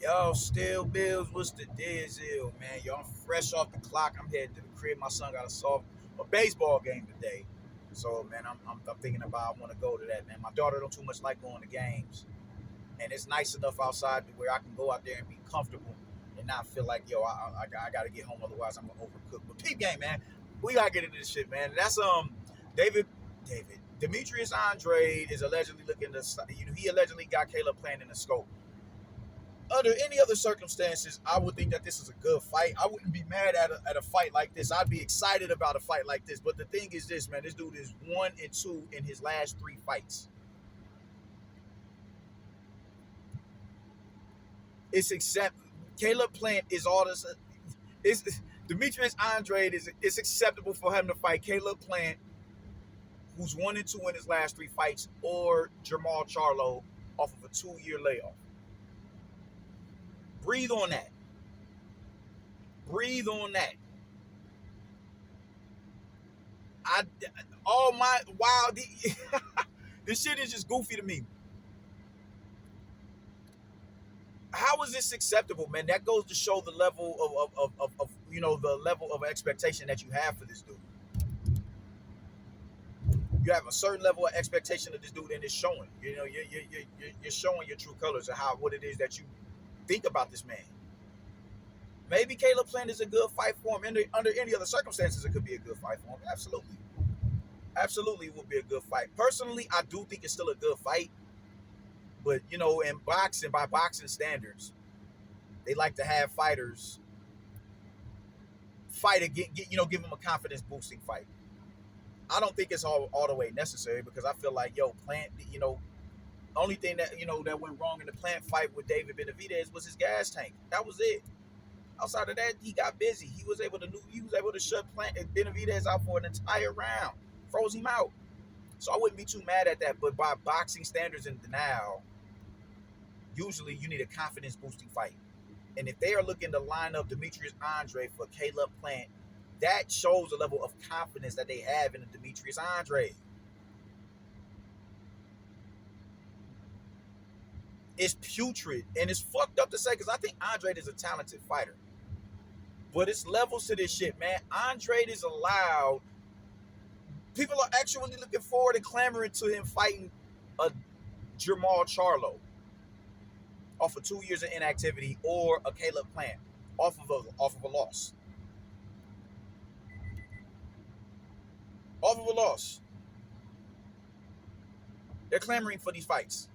Yo, still Bills, what's the deal, man? Yo, I'm fresh off the clock. I'm headed to the crib. My son got a baseball game today. So, man, I'm thinking about I want to go to that, man. My daughter don't too much like going to games. And it's nice enough outside to where I can go out there and be comfortable and not feel like, yo, I got to get home. Otherwise, I'm going to overcook. But peep game, man. We got to get into this shit, man. That's, David, Demetrius Andrade is allegedly looking to, he allegedly got Caleb playing in the scope. Under any other circumstances, I would think that this is a good fight. I wouldn't be mad at a fight like this. I'd be excited about a fight like this. But the thing is this, man, this dude is 1-2 in his last 3 fights. It's accept Caleb Plant is all this. It's Demetrius Andrade is it's acceptable for him to fight Caleb Plant, who's 1-2 in his last 3 fights, or Jamal Charlo off of a 2-year layoff. Breathe on that. Breathe on that. I all my wow, this shit is just goofy to me. How is this acceptable, man? That goes to show the level of the level of expectation that you have for this dude. You have a certain level of expectation of this dude, and it's showing. You know, you're showing your true colors of what it is that you think about this man. Maybe Caleb Plant is a good fight for him. Under any other circumstances, it could be a good fight for him. Absolutely. Absolutely, it would be a good fight. Personally, I do think it's still a good fight. But, in boxing, by boxing standards, they like to have fighters fight again, give them a confidence boosting fight. I don't think it's all the way necessary because I feel like, Plant, only thing that, that went wrong in the Plant fight with David Benavidez was his gas tank. That was it. Outside of that, he got busy. He was able to shut Plant and Benavidez out for an entire round, froze him out. So I wouldn't be too mad at that. But by boxing standards and now, usually you need a confidence boosting fight. And if they are looking to line up Demetrius Andrade for Caleb Plant, that shows a level of confidence that they have in the Demetrius Andrade. It's putrid and it's fucked up to say because I think Andrade is a talented fighter. But it's levels to this shit, man. Andrade is allowed. People are actually looking forward and clamoring to him fighting a Jamal Charlo off of 2 years of inactivity or a Caleb Plant off of a loss. Off of a loss. They're clamoring for these fights.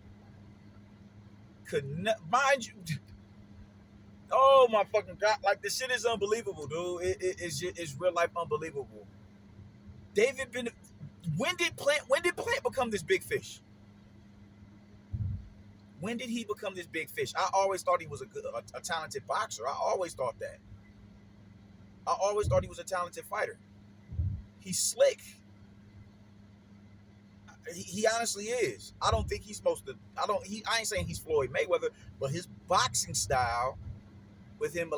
Mind you, oh my fucking god! Like this shit is unbelievable, dude. It's real life unbelievable. When did Plant become this big fish? When did he become this big fish? I always thought he was a talented boxer. I always thought that. I always thought he was a talented fighter. He's slick. He honestly is. I don't think he's supposed to. I ain't saying he's Floyd Mayweather, but his boxing style, with him,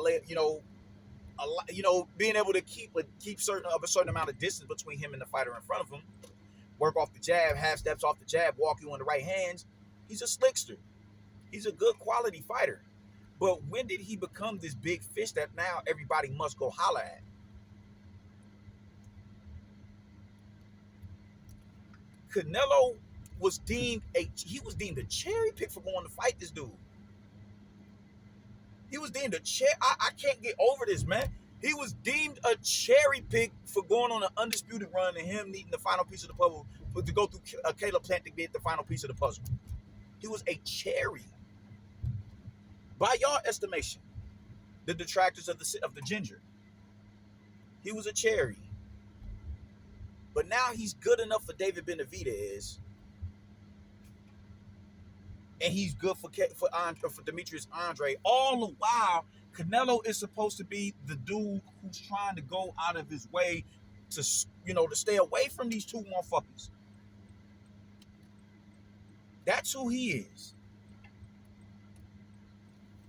being able to keep a certain amount of distance between him and the fighter in front of him, work off the jab, half steps off the jab, walk you on the right hands. He's a slickster. He's a good quality fighter. But when did he become this big fish that now everybody must go holler at? Canelo was deemed a cherry pick for going to fight this dude. He was deemed a I can't get over this, man. He was deemed a cherry pick for going on an undisputed run and him needing the final piece of the puzzle to go through Caleb Plant to get the final piece of the puzzle. He was a cherry. By y'all estimation, the detractors of the ginger, he was a cherry. But now he's good enough for David Benavidez, and he's good for Demetrius Andrade. All the while, Canelo is supposed to be the dude who's trying to go out of his way to stay away from these two motherfuckers. That's who he is.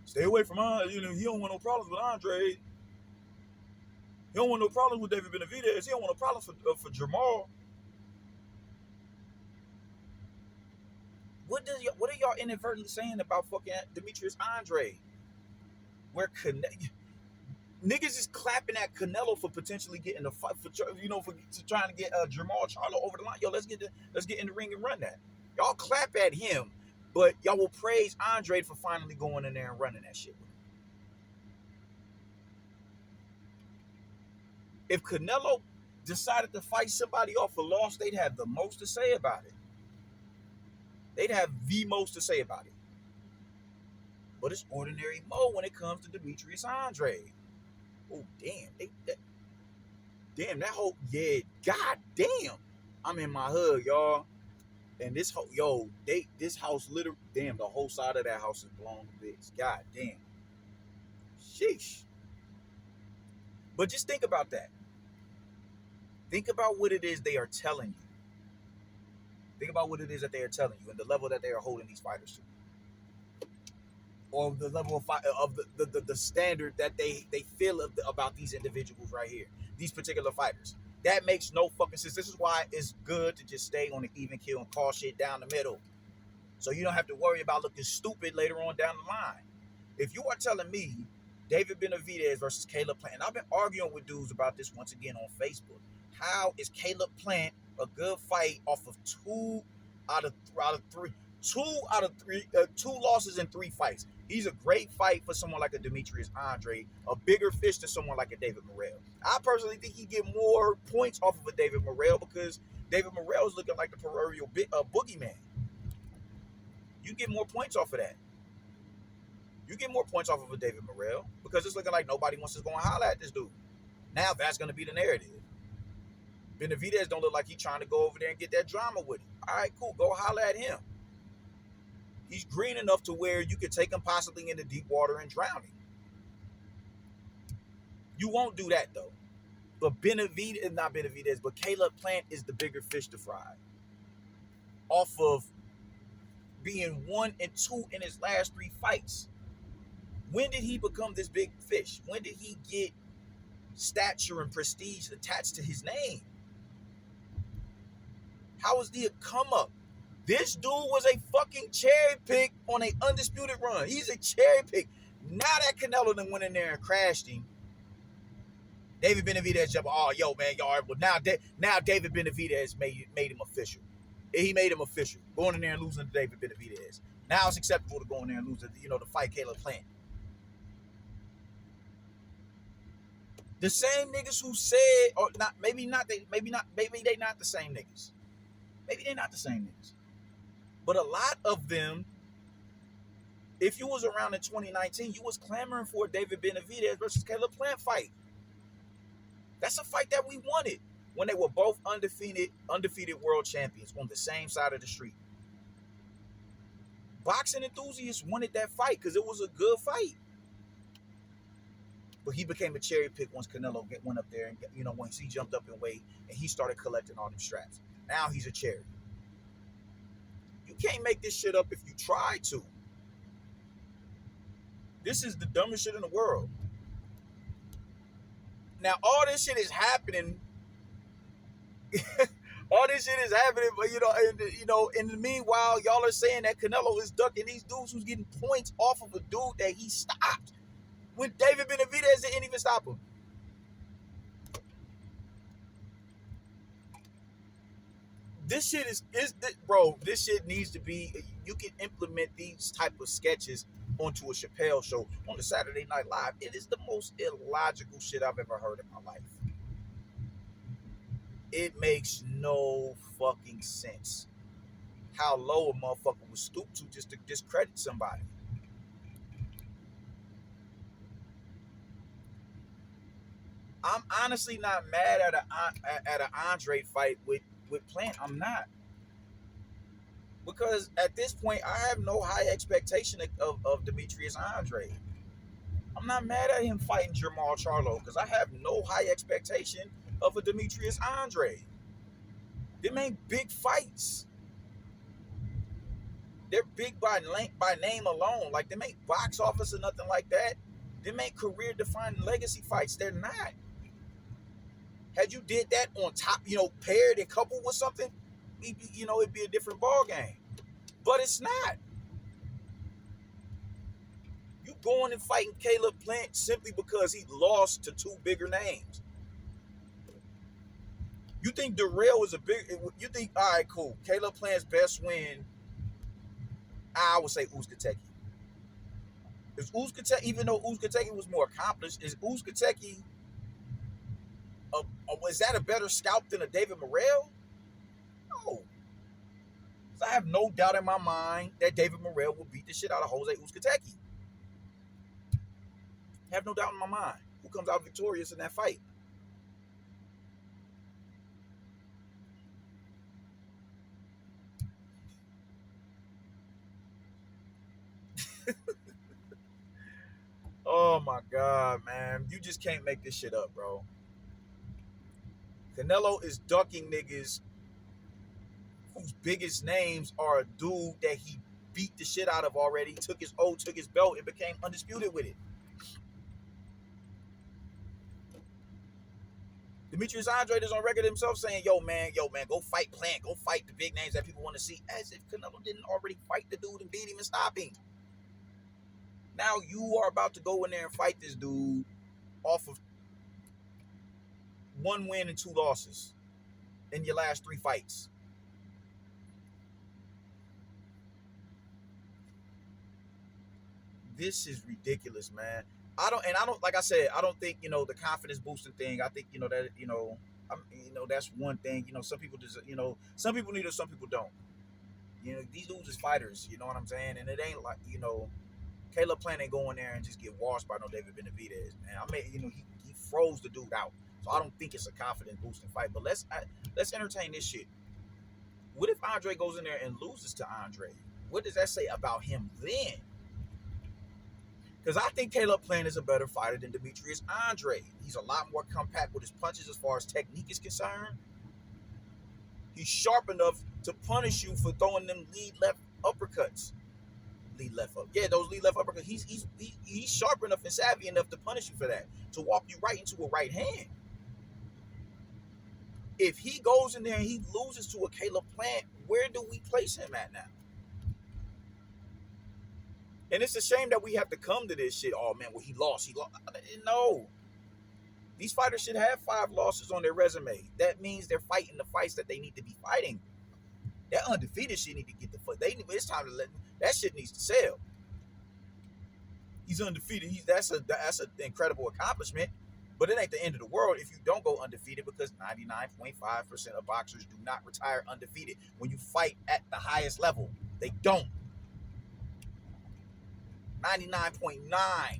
Stay away from he don't want no problems with Andrade. He don't want no problems with David Benavidez. He don't want no problems for Jamal. What are y'all inadvertently saying about fucking Demetrius Andrade? where niggas is clapping at Canelo for potentially getting the fight for trying to get Jamal Charlo over the line. Yo, let's get in the ring and run that. Y'all clap at him, but y'all will praise Andrade for finally going in there and running that shit. If Canelo decided to fight somebody off a loss, they'd have the most to say about it. They'd have the most to say about it. But it's ordinary Mo when it comes to Demetrius Andrade. Oh, damn, that whole, yeah, god damn. I'm in my hood, y'all. And this whole, this house literally, damn, the whole side of that house is blown to bits. God damn. Sheesh. But just think about that. Think about what it is they are telling you. Think about what it is that they are telling you and the level that they are holding these fighters to. Or the level of the standard that they feel about these individuals right here, these particular fighters. That makes no fucking sense. This is why it's good to just stay on the even kill and call shit down the middle, so you don't have to worry about looking stupid later on down the line. If you are telling me David Benavidez versus Caleb Plant, and I've been arguing with dudes about this once again on Facebook. How is Caleb Plant a good fight off of two out of three? Two losses in 3 fights. He's a great fight for someone like a Demetrius Andrade, a bigger fish to someone like a David Morrell. I personally think he get more points off of a David Morrell because David Morrell is looking like the proverbial boogeyman. You get more points off of that. You get more points off of a David Morrell because it's looking like nobody wants to go and holler at this dude. Now that's going to be the narrative. Benavidez don't look like he's trying to go over there and get that drama with him. All right, cool. Go holler at him. He's green enough to where you could take him possibly into deep water and drown him. You won't do that though. But but Caleb Plant is the bigger fish to fry. Off of being 1-2 in his last 3 fights. When did he become this big fish? When did he get stature and prestige attached to his name? How was he a come up? This dude was a fucking cherry pick on an undisputed run. He's a cherry pick. Now that Canelo done went in there and crashed him, David Benavidez jumped. Oh, yo, man, y'all. Well, now David Benavidez made him official. He made him official. Going in there and losing to David Benavidez. Now it's acceptable to go in there and lose to fight Caleb Plant. The same niggas who said, or not, maybe they not the same niggas. Maybe they're not the same niggas. But a lot of them, if you was around in 2019, you was clamoring for a David Benavidez versus Caleb Plant fight. That's a fight that we wanted when they were both undefeated world champions on the same side of the street. Boxing enthusiasts wanted that fight because it was a good fight. But he became a cherry pick once Canelo went up there and, once he jumped up in weight and he started collecting all them straps. Now he's a cherry. You can't make this shit up if you try to. This is the dumbest shit in the world. Now, all this shit is happening. All this shit is happening, but in the meanwhile, y'all are saying that Canelo is ducking these dudes who's getting points off of a dude that he stopped when David Benavidez didn't even stop him. This shit bro. This shit needs to be. You can implement these type of sketches onto a Chappelle show on the Saturday Night Live. It is the most illogical shit I've ever heard in my life. It makes no fucking sense how low a motherfucker would stoop to just to discredit somebody. I'm honestly not mad at an Andre fight with Plant. I'm not. Because at this point, I have no high expectation of Demetrius Andrade. I'm not mad at him fighting Jamal Charlo because I have no high expectation of a Demetrius Andrade. Them ain't big fights. They're big by name alone. Like, them ain't box office or nothing like that. Them ain't career-defining legacy fights. They're not. Had you did that on top, paired and coupled with something, it'd be a different ball game. But it's not. You going and fighting Caleb Plant simply because he lost to two bigger names. You think Darrell is a big? You think, all right, cool. Caleb Plant's best win, I would say Uzcategui. Is Uzcategui, even though Uzcategui was more accomplished, is Uzcategui was that a better scalp than a David Morrell? No. I have no doubt in my mind that David Morrell will beat the shit out of Jose Uzcategui. Have no doubt in my mind. Who comes out victorious in that fight? Oh my God, man. You just can't make this shit up, bro. Canelo is ducking niggas whose biggest names are a dude that he beat the shit out of already, took his belt, and became undisputed with it. Demetrius Andrade is on record himself saying, yo, man, go fight Plant. Go fight the big names that people want to see. As if Canelo didn't already fight the dude and beat him and stop him. Now you are about to go in there and fight this dude off of one win and two losses in your last three fights. This is ridiculous, man. Like I said, I don't think, the confidence boosting thing. I think, that, that's one thing. Some people just, some people need it, some people don't. These dudes is fighters, you know what I'm saying? And it ain't like, Caleb Plant ain't going there and just get washed by no David Benavidez, man. He froze the dude out. So I don't think it's a confidence boosting fight. But let's entertain this shit. What if Andre goes in there and loses to Andre? What does that say about him then? Because I think Caleb Plant is a better fighter than Demetrius Andrade. He's a lot more compact with his punches as far as technique is concerned. He's sharp enough to punish you for throwing them lead left uppercuts. Lead left up. Yeah, those lead left uppercuts. He's sharp enough and savvy enough to punish you for that. To walk you right into a right hand. If he goes in there and he loses to a Caleb Plant, where do we place him at now? And it's a shame that we have to come to this shit. Oh, man, well, he lost. No. These fighters should have 5 losses on their resume. That means they're fighting the fights that they need to be fighting. That undefeated shit need to get the foot. It's time to let that shit needs to sell. He's undefeated. That's an incredible accomplishment. But it ain't the end of the world if you don't go undefeated, because 99.5% of boxers do not retire undefeated when you fight at the highest level. They don't. 99.9.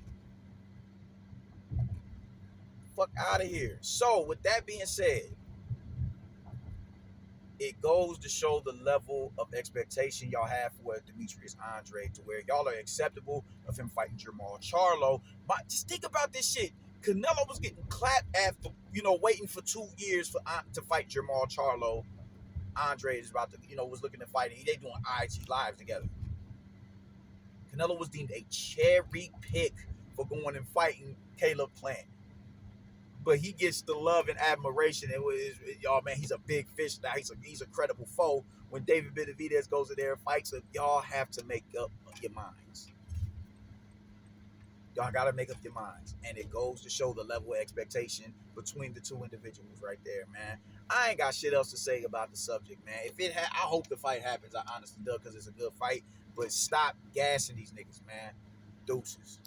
Fuck out of here. So, with that being said, it goes to show the level of expectation y'all have for Demetrius Andrade, to where y'all are acceptable of him fighting Jermall Charlo. But just think about this shit. Canelo was getting clapped after, waiting for 2 years to fight Jermall Charlo. Andrade is about to, was looking to fight. They doing IG lives together. Canelo was deemed a cherry pick for going and fighting Caleb Plant. But he gets the love and admiration. Y'all, man, he's a big fish now. He's a credible foe. When David Benavidez goes in there and fights him, y'all have to make up your minds. Y'all got to make up your minds. And it goes to show the level of expectation between the two individuals right there, man. I ain't got shit else to say about the subject, man. I hope the fight happens. I honestly do, because it's a good fight. But stop gassing these niggas, man. Deuces.